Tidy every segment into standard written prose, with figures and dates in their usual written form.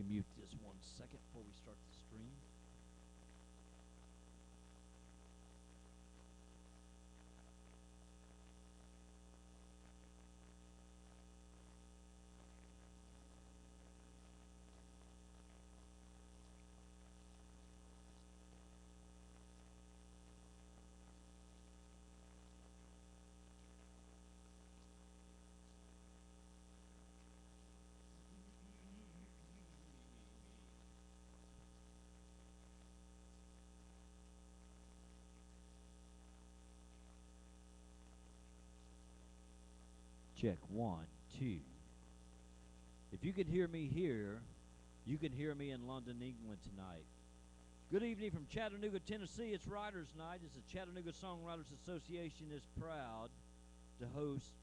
mute this 1 second before we start the stream. Check 1, 2. If you can hear me here, you can hear me in London, England tonight. Good evening from Chattanooga, Tennessee. It's Writers' Night. As the Chattanooga Songwriters Association is proud to host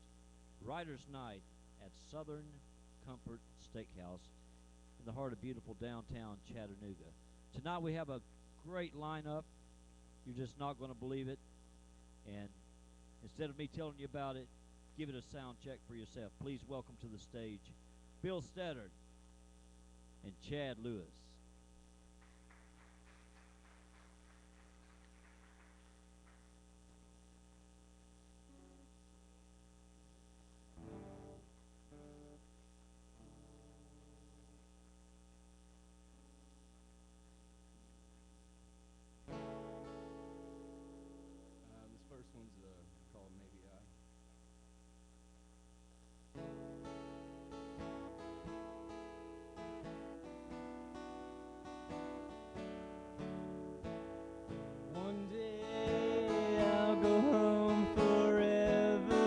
Writers' Night at Southern Comfort Steakhouse in the heart of beautiful downtown Chattanooga. Tonight we have a great lineup. You're just not going to believe it. And instead of me telling you about it, give it a sound check for yourself. Please welcome to the stage Bill Stetter and Chad Lewis. This first one's called Maybe I. One day I'll go home forever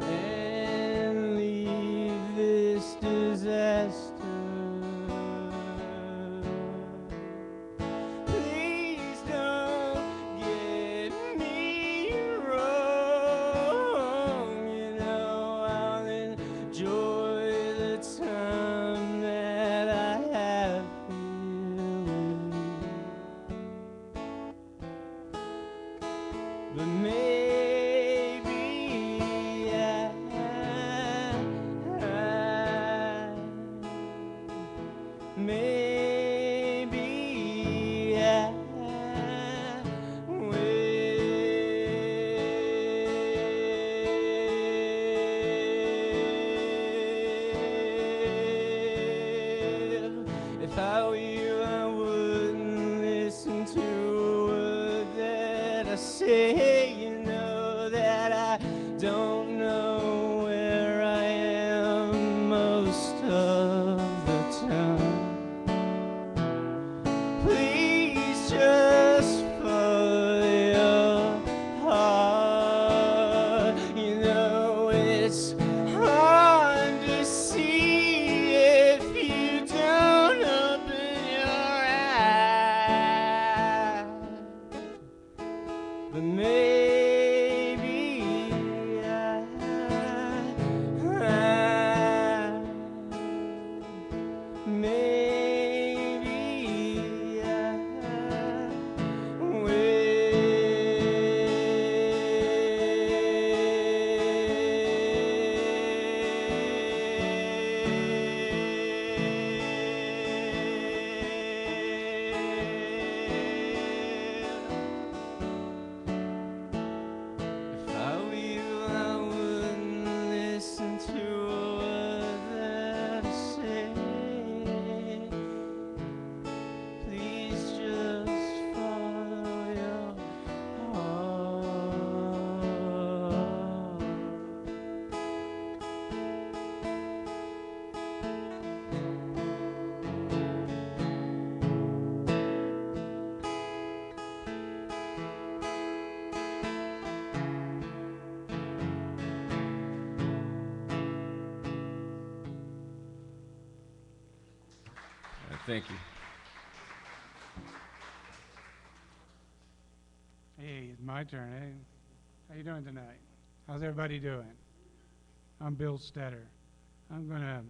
and leave this disaster. Please don't get me wrong, you know I'll enjoy the time that I have here with you. But maybe maybe I will. If I were you, I wouldn't listen to a word that I say. You know that I don't know where I am most of the time. Please just follow your heart. You know it's hard to see if you don't open your eyes. But maybe maybe I If I were you, I wouldn't listen to a word that I say. Please just follow your heart. Thank you. Hey, it's my turn, eh? How you doing tonight? How's everybody doing? I'm Bill Stetter. I'm gonna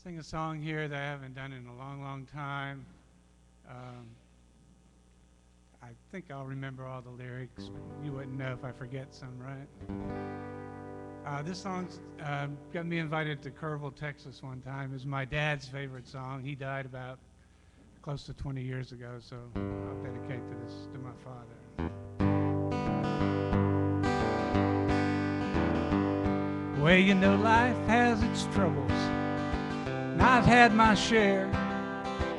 sing a song here that I haven't done in a long, long time. I think I'll remember all the lyrics. You wouldn't know if I forget some, right? This song's got me invited to Kerrville, Texas one time. It was my dad's favorite song. He died about close to 20 years ago, so I'll dedicate this to my father. Well, you know life has its troubles, and I've had my share.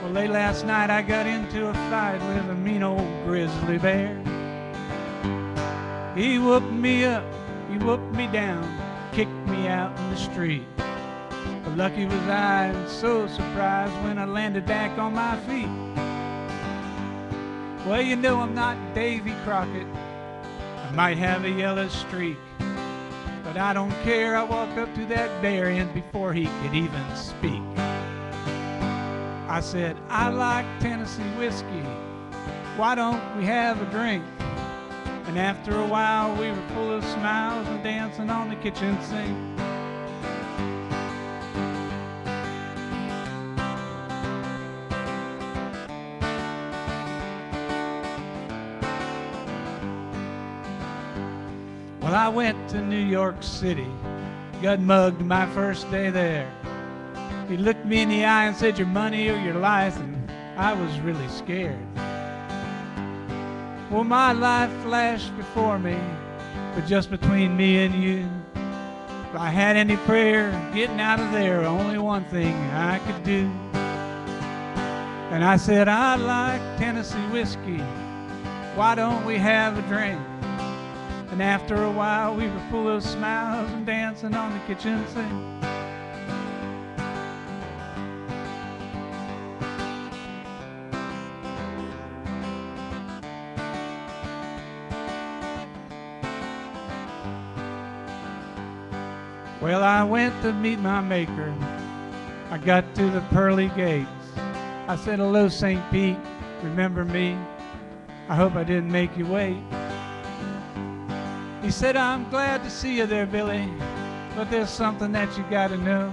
Well, late last night I got into a fight with a mean old grizzly bear. He whooped me up, he whooped me down, kicked me out in the street. But lucky was I, and so surprised when I landed back on my feet. Well, you know I'm not Davy Crockett, I might have a yellow streak, but I don't care. I walked up to that bear and before he could even speak, I said, I like Tennessee whiskey, why don't we have a drink? And after a while we were full of smiles and dancing on the kitchen sink. Well, I went to New York City, got mugged my first day there. He looked me in the eye and said, your money or your life, and I was really scared. Well, my life flashed before me, but just between me and you, if I had any prayer getting out of there, only one thing I could do. And I said, I like Tennessee whiskey, why don't we have a drink? And after a while we were full of smiles and dancing on the kitchen sink. Well, I went to meet my maker. I got to the pearly gates. I said, hello, St. Pete, remember me? I hope I didn't make you wait. He said, I'm glad to see you there, Billy, but there's something that you gotta know.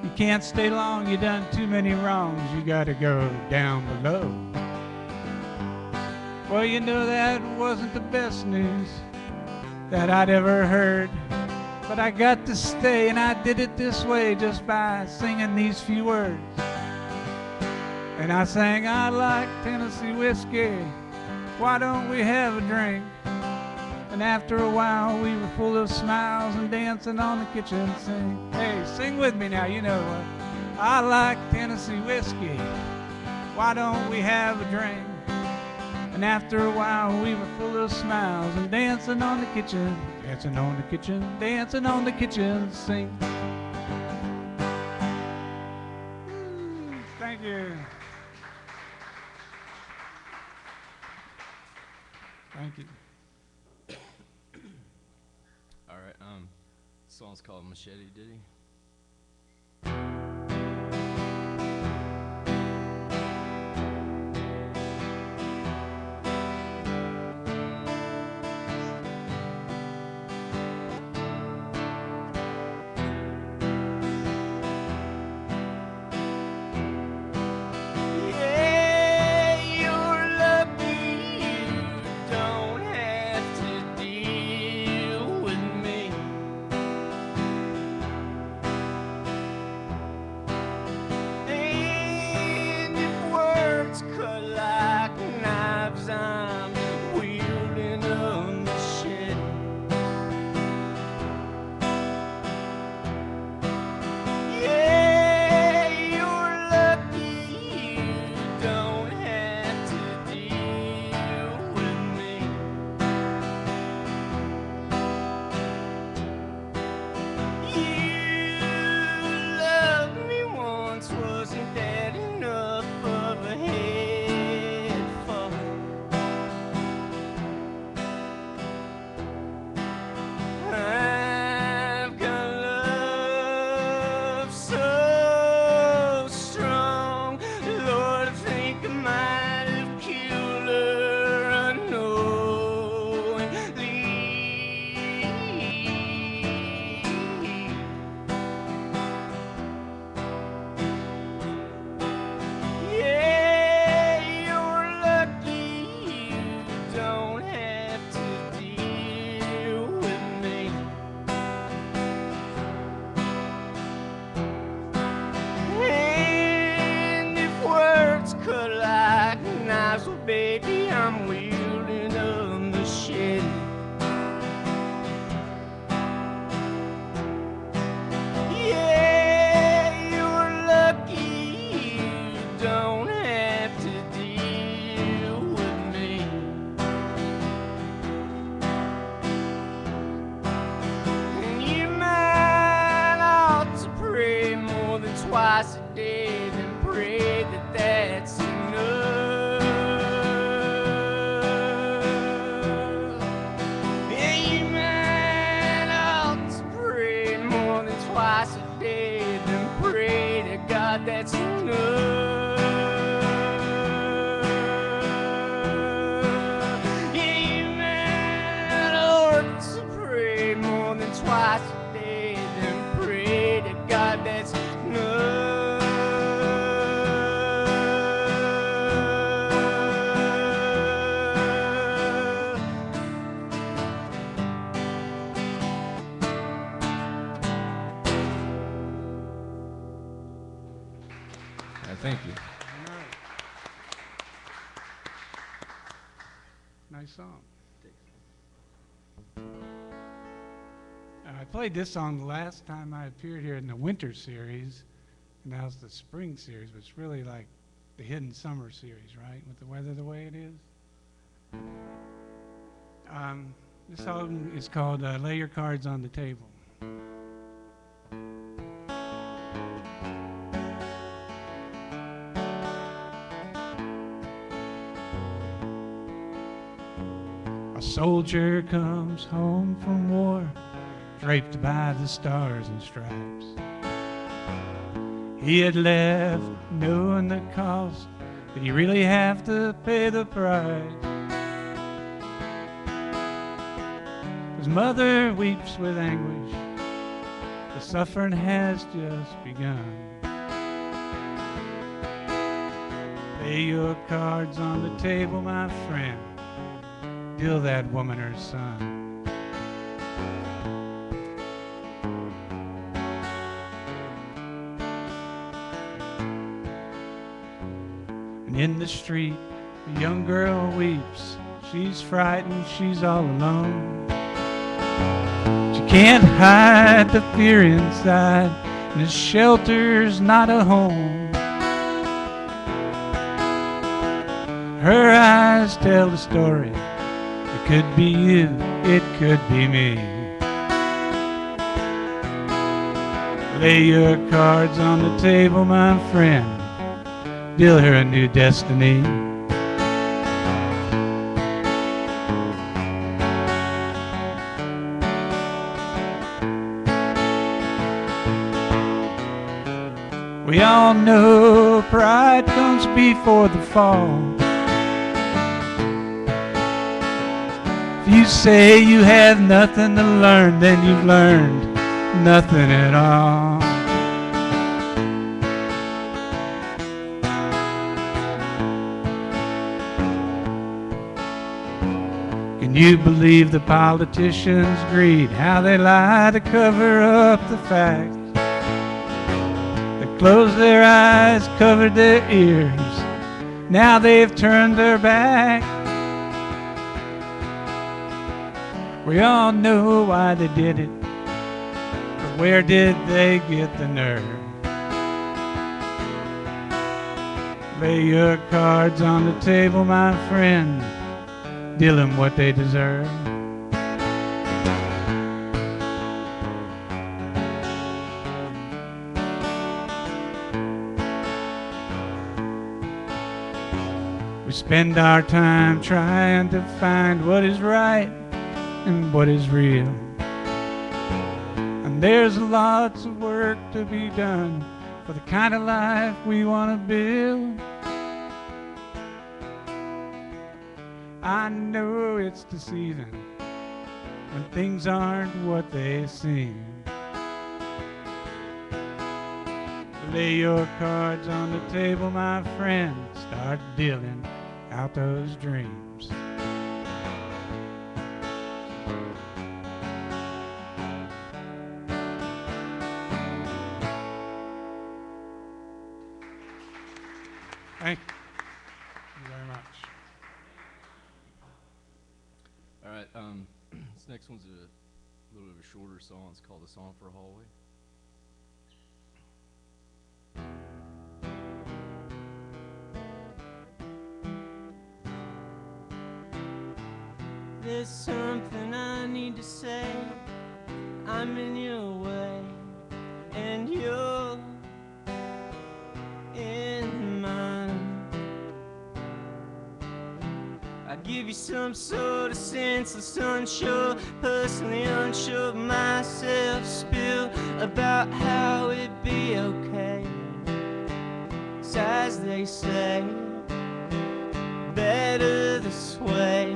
You can't stay long, you done too many wrongs, you gotta go down below. Well, you know that wasn't the best news that I'd ever heard, but I got to stay, and I did it this way just by singing these few words. And I sang, I like Tennessee whiskey, why don't we have a drink? And after a while we were full of smiles and dancing on the kitchen sink. Hey, sing with me now, you know what? I like Tennessee whiskey, why don't we have a drink? And after a while we were full of smiles and dancing on the kitchen, dancing on the kitchen, dancing on the kitchen sink. Thank you. Thank you. All right, this song's called Machete Ditty. baby, I'm wielding a machete. Yeah, you're lucky you don't have to deal with me. And you might ought to pray more than twice a day, then pray that that's enough. Yeah, you might ought to pray more than twice a day, then pray to God that's enough. Yeah, you might ought to pray more than twice a day, then pray to God that's enough. Thank you. All right. Nice song. I played this song the last time I appeared here in the winter series, and now it's the spring series, but it's really like the hidden summer series, right? With the weather the way it is. This song is called Lay Your Cards on the Table. A soldier comes home from war, draped by the stars and stripes. He had left knowing the cost, that you really have to pay the price. His mother weeps with anguish, the suffering has just begun. Lay your cards on the table, my friend, deal that woman her son. And in the street, a young girl weeps. She's frightened, she's all alone. She can't hide the fear inside, and the shelter's not a home. Her eyes tell the story. It could be you, it could be me. Lay your cards on the table, my friend, deal her a new destiny. We all know pride comes before the fall. If you say you have nothing to learn, then you've learned nothing at all. Can you believe the politicians' greed? How they lie to cover up the facts. They closed their eyes, covered their ears. Now they've turned their back. We all know why they did it, but where did they get the nerve? Lay your cards on the table, my friend, deal them what they deserve. We spend our time trying to find what is right and what is real. And there's lots of work to be done for the kind of life we want to build. I know it's deceiving when things aren't what they seem. Lay your cards on the table, my friend, start dealing out those dreams. Thank you very much. next one's a little bit of a shorter song. It's called A Song for a Hallway. There's something I need to say. I'm in your way, and you're in mine. I give you some sort of senseless, unsure, personally unsure of myself, spill about how it'd be okay. 'Cause as they say, better this way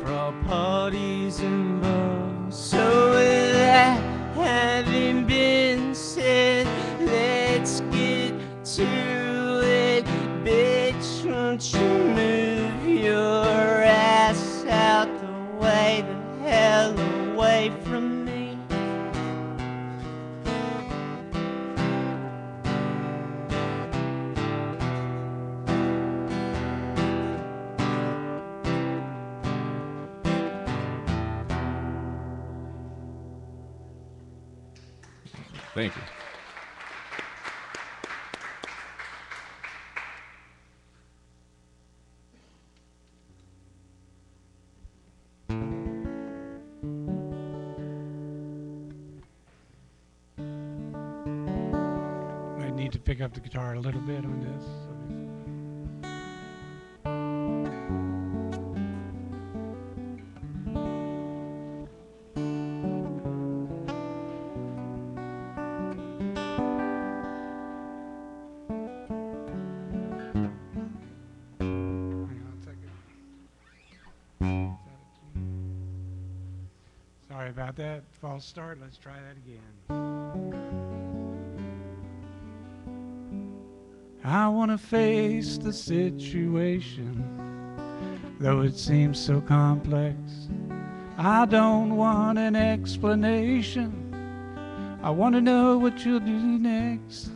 for all parties involved. So with that having been said, let's get to it. Bitch, won't you move your ass out the way, the hell away from me? Thank you. I need to pick up the guitar a little bit on this. Hang on a second. Sorry about that. False start. Let's try that again. I want to face the situation, though it seems so complex. I don't want an explanation. I want to know what you'll do next.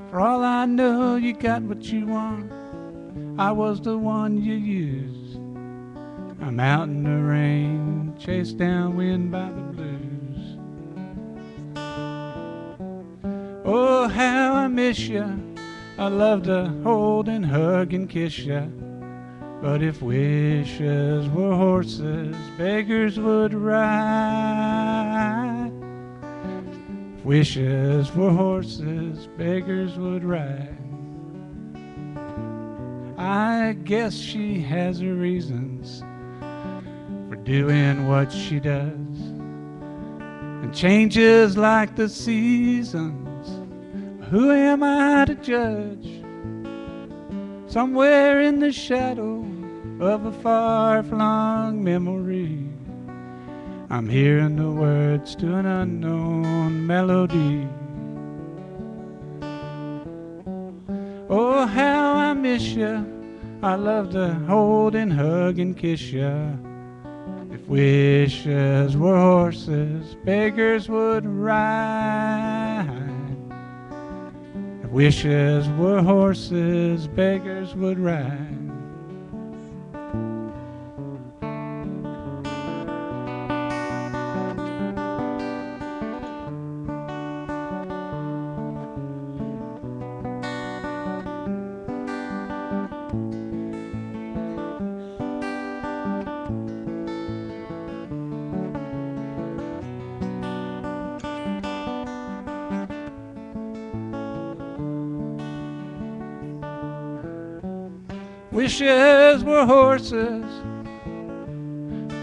For all I know, you got what you want. I was the one you used. I'm out in the rain, chased downwind by the blues. Oh, how I miss you. I love to hold and hug and kiss you. But if wishes were horses, beggars would ride. If wishes were horses, beggars would ride. I guess she has her reasons for doing what she does, and changes like the seasons. Who am I to judge? Somewhere in the shadow of a far-flung memory, I'm hearing the words to an unknown melody. Oh, how I miss you. I love to hold and hug and kiss you. If wishes were horses, beggars would ride. If wishes were horses, beggars would ride. Wishes were horses,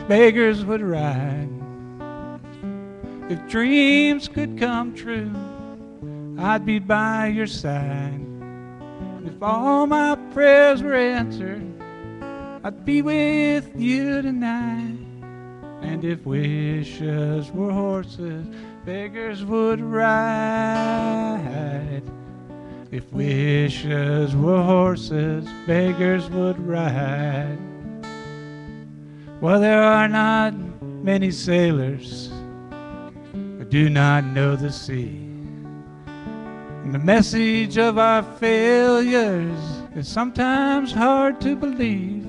beggars would ride. If dreams could come true, I'd be by your side. If all my prayers were answered, I'd be with you tonight. And if wishes were horses, beggars would ride. If wishes were horses, beggars would ride. Well, there are not many sailors who do not know the sea. And the message of our failures is sometimes hard to believe.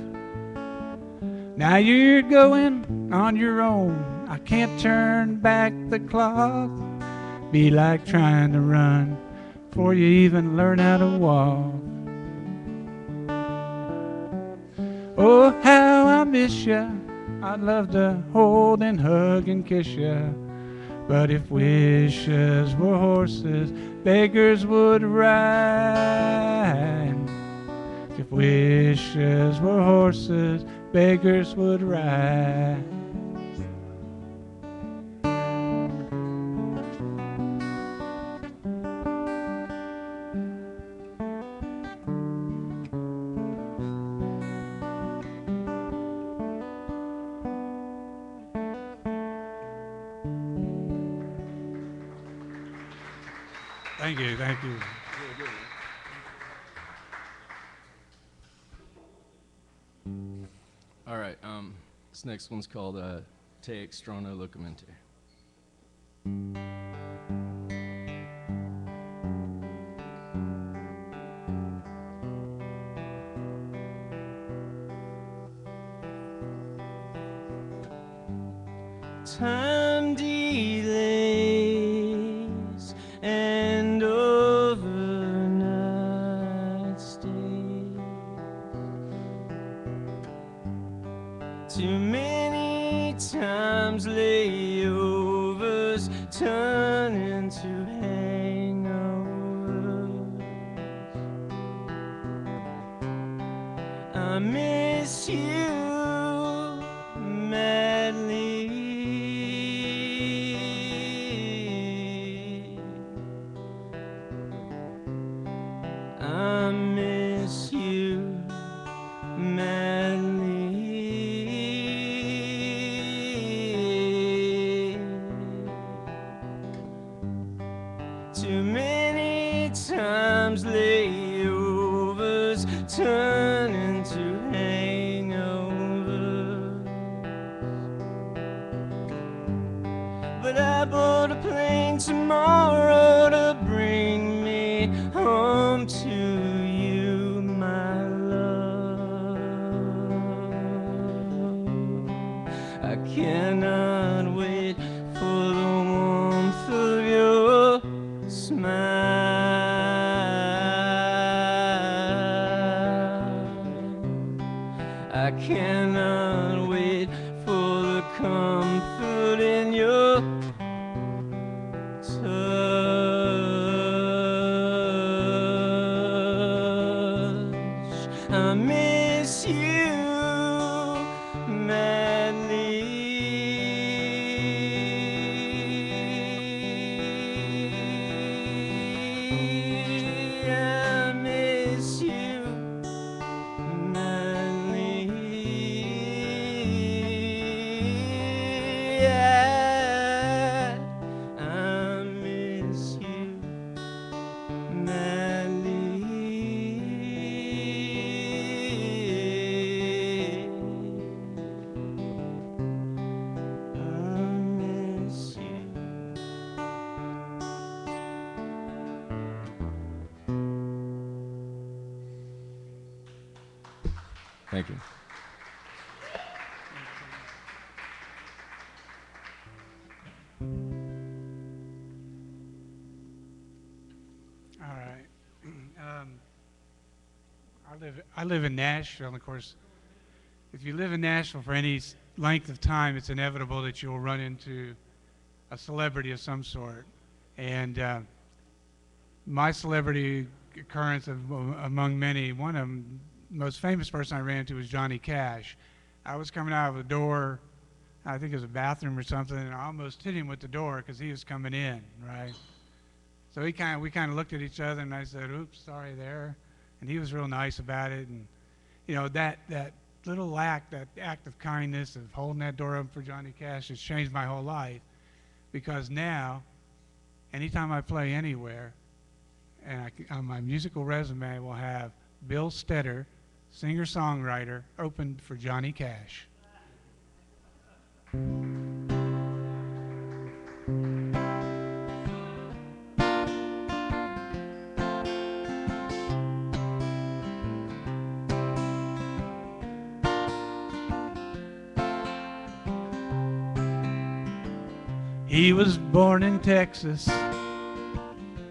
Now you're going on your own. I can't turn back the clock. Be like trying to run before you even learn how to walk. Oh, how I miss ya. I'd love to hold and hug and kiss ya. But if wishes were horses, beggars would ride. If wishes were horses, beggars would ride. Thank you, thank you. All right, this next one's called Te Extraño Locamente. Time delays and overnight stays. Too many times layovers turn into hangovers. I miss you madly. I miss you madly. Too many times layovers turn into hangovers. But I bought a plane tomorrow to bring me home to you, my love. I cannot wait for the warmth of your smile. I cannot wait for the comfort in your touch. I miss you madly. I miss you madly. I miss you madly. I miss you. Thank you. All right. I live in Nashville, and of course, if you live in Nashville for any length of time, it's inevitable that you'll run into a celebrity of some sort. And my celebrity occurrence among many, one of them, most famous person I ran into was Johnny Cash. I was coming out of the door, I think it was a bathroom or something, and I almost hit him with the door because he was coming in, right? So we kind of looked at each other, and I said, "Oops, sorry there," and he was real nice about it. And you know, that little act, that act of kindness of holding that door open for Johnny Cash has changed my whole life, because now, anytime I play anywhere, and on my musical resume will have Bill Stetter, singer-songwriter, opened for Johnny Cash. He was born in Texas,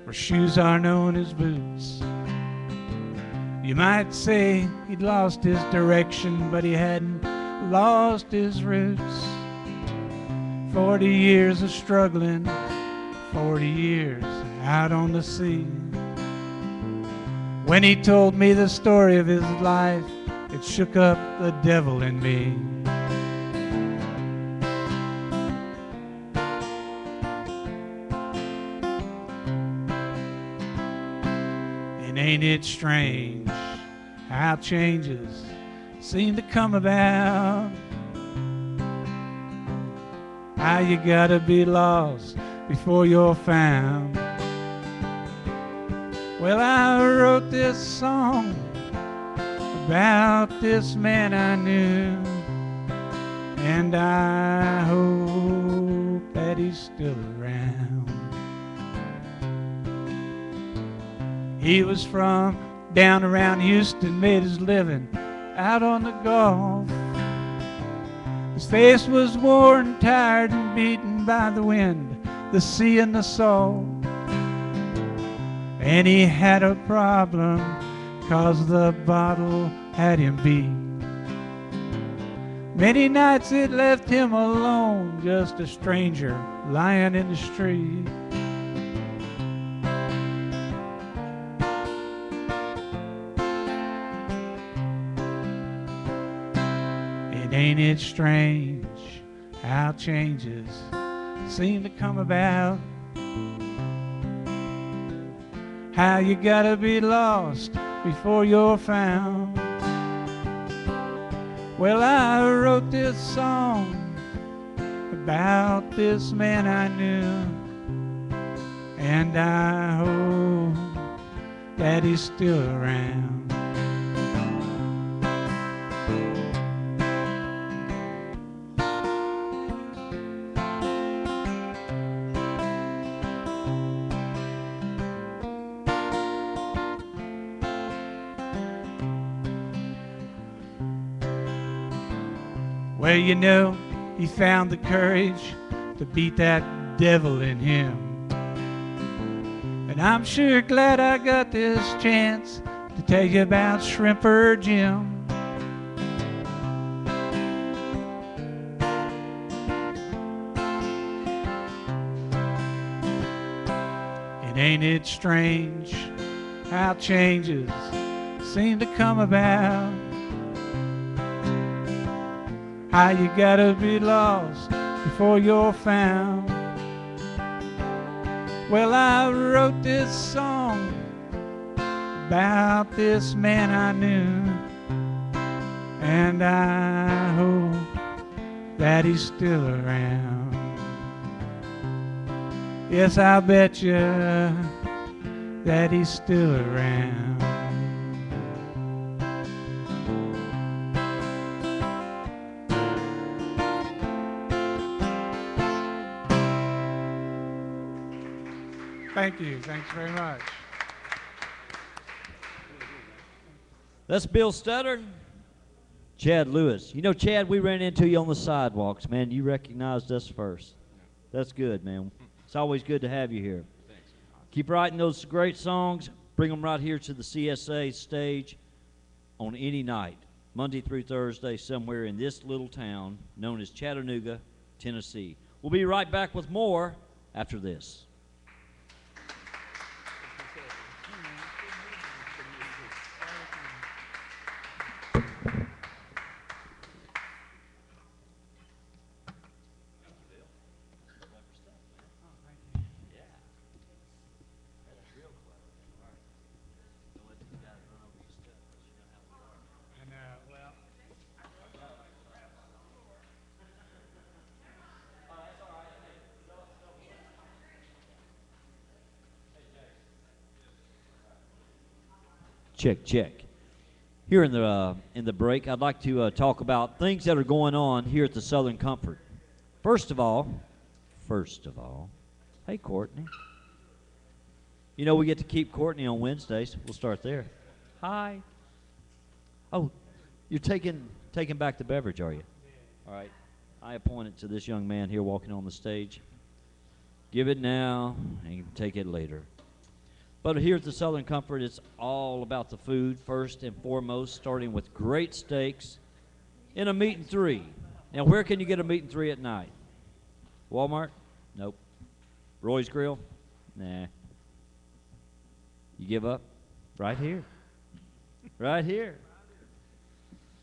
where shoes are known as boots. You might say he'd lost his direction, but he hadn't lost his roots. 40 years of struggling, 40 years out on the sea. When he told me the story of his life, it shook up the devil in me. And ain't it strange how changes seem to come about? How you gotta be lost before you're found. Well, I wrote this song about this man I knew, and I hope that he's still around. He was from down around Houston, made his living out on the Gulf. His face was worn, tired, and beaten by the wind, the sea, and the salt. And he had a problem, 'cause the bottle had him beat. Many nights it left him alone, just a stranger lying in the street. And ain't it strange how changes seem to come about? How you gotta be lost before you're found. Well, I wrote this song about this man I knew, and I hope that he's still around. Well, you know, he found the courage to beat that devil in him. And I'm sure glad I got this chance to tell you about Shrimper Jim. And ain't it strange how changes seem to come about? How you gotta be lost before you're found. Well, I wrote this song about this man I knew, and I hope that he's still around. Yes, I bet you that he's still around. Thank you. Thanks very much. That's Bill Stutter, Chad Lewis. You know, Chad, we ran into you on the sidewalks, man. You recognized us first. That's good, man. It's always good to have you here. Thanks. Keep writing those great songs. Bring them right here to the CSA stage on any night, Monday through Thursday, somewhere in this little town known as Chattanooga, Tennessee. We'll be right back with more after this. Check, check. Here in the break, I'd like to talk about things that are going on here at the Southern Comfort. First of all, hey, Courtney. You know we get to keep Courtney on Wednesdays. We'll start there. Hi. Oh, you're taking back the beverage, are you? All right. I appointed to this young man here walking on the stage. Give it now and take it later. But here at the Southern Comfort, it's all about the food first and foremost, starting with great steaks in a meat and three. Now, where can you get a meat and three at night? Walmart? Nope. Roy's Grill? Nah. You give up? Right here. Right here.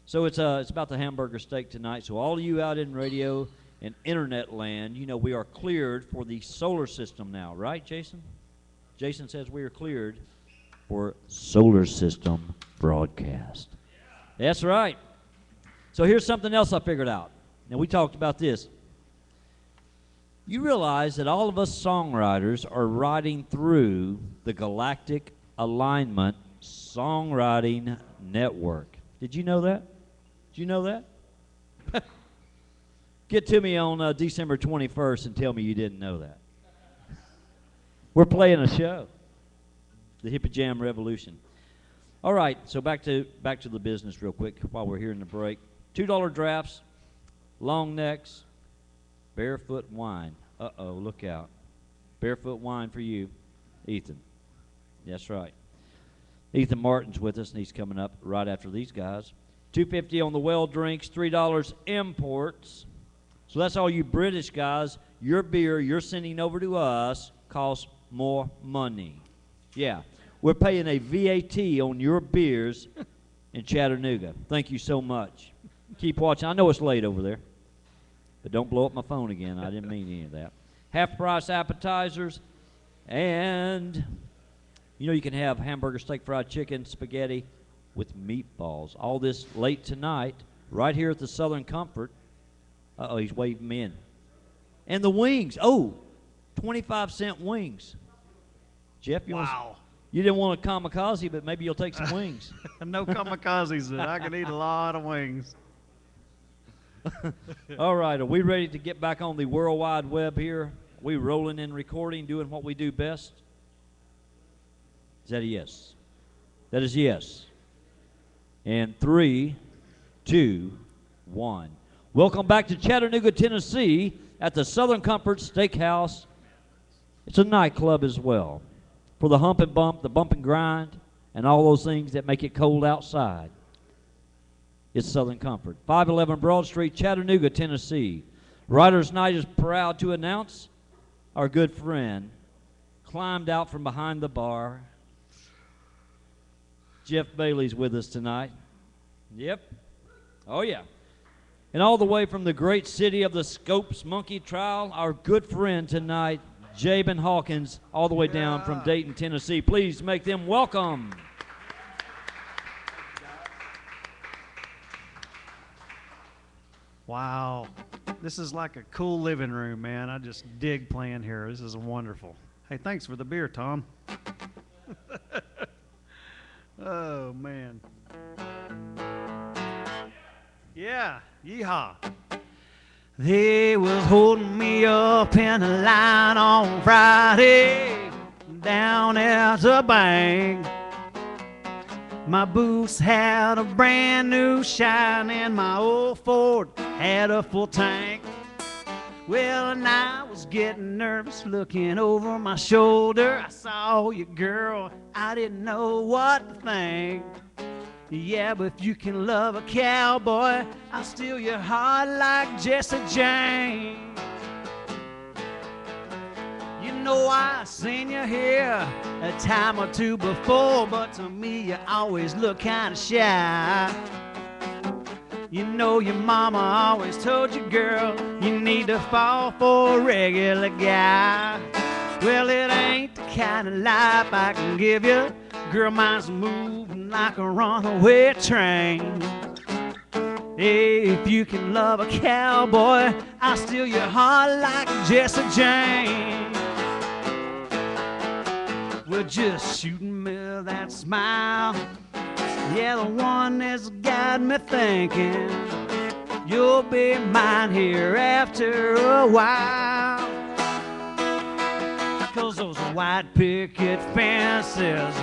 So it's about the hamburger steak tonight. So all of you out in radio and internet land, you know we are cleared for the solar system now, right, Jason? Jason says we are cleared for solar system broadcast. That's right. So here's something else I figured out. Now, we talked about this. You realize that all of us songwriters are riding through the Galactic Alignment Songwriting Network. Did you know that? Did you know that? Get to me on December 21st and tell me you didn't know that. We're playing a show, the Hippie Jam Revolution. All right, so back to the business real quick while we're here in the break. $2 drafts, long necks, barefoot wine. Uh-oh, look out. Barefoot wine for you, Ethan. That's right. Ethan Martin's with us, and he's coming up right after these guys. $2.50 on the well drinks, $3 imports. So that's all you British guys. Your beer you're sending over to us costs more money. Yeah, we're paying a VAT on your beers in Chattanooga. Thank you so much. Keep watching. I know it's late over there, but don't blow up my phone again. I didn't mean any of that. Half-price appetizers, and you know you can have hamburger, steak, fried chicken, spaghetti with meatballs. All this late tonight, right here at the Southern Comfort. Uh-oh, he's waving me in. And the wings. Oh, 25-cent wings. Jeff, you didn't want a kamikaze, but maybe you'll take some wings. No kamikazes, but I can eat a lot of wings. All right, are we ready to get back on the World Wide Web here? We rolling and recording, doing what we do best? Is that a yes? That is yes. And 3, 2, 1. Welcome back to Chattanooga, Tennessee at the Southern Comfort Steakhouse. It's a nightclub as well for the hump and bump, the bump and grind, and all those things that make it cold outside. It's Southern Comfort. 511 Broad Street, Chattanooga, Tennessee. Writers Night is proud to announce our good friend climbed out from behind the bar. Jeff Bailey's with us tonight. Yep. Oh, yeah. And all the way from the great city of the Scopes Monkey Trial, our good friend tonight, Jabin Hawkins, all the way down from Dayton, Tennessee. Please make them welcome. Wow. This is like a cool living room, man. I just dig playing here. This is wonderful. Hey, thanks for the beer, Tom. Oh, man. Yeah, yeehaw. They was holding me up in a line on Friday down at the bank. My boots had a brand new shine and my old Ford had a full tank. Well, and I was getting nervous looking over my shoulder. I saw you, girl, I didn't know what to think. Yeah, but if you can love a cowboy, I'll steal your heart like Jesse James. You know I seen you here a time or two before, but to me you always look kind of shy. You know your mama always told you, girl, you need to fall for a regular guy. Well, it ain't the kind of life I can give you. Girl, mine's moving like a runaway train. Hey, if you can love a cowboy, I'll steal your heart like Jesse James. Well, just shooting me that smile. Yeah, the one that's got me thinking you'll be mine here after a while. 'Cause those white picket fences,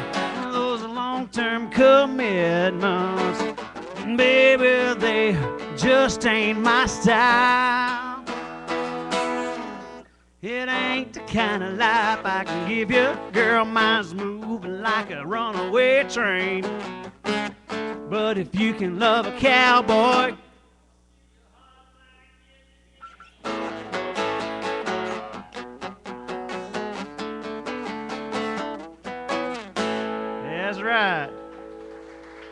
those long-term commitments, baby, they just ain't my style. It ain't the kind of life I can give you. Girl, mine's moving like a runaway train. But if you can love a cowboy, that's right.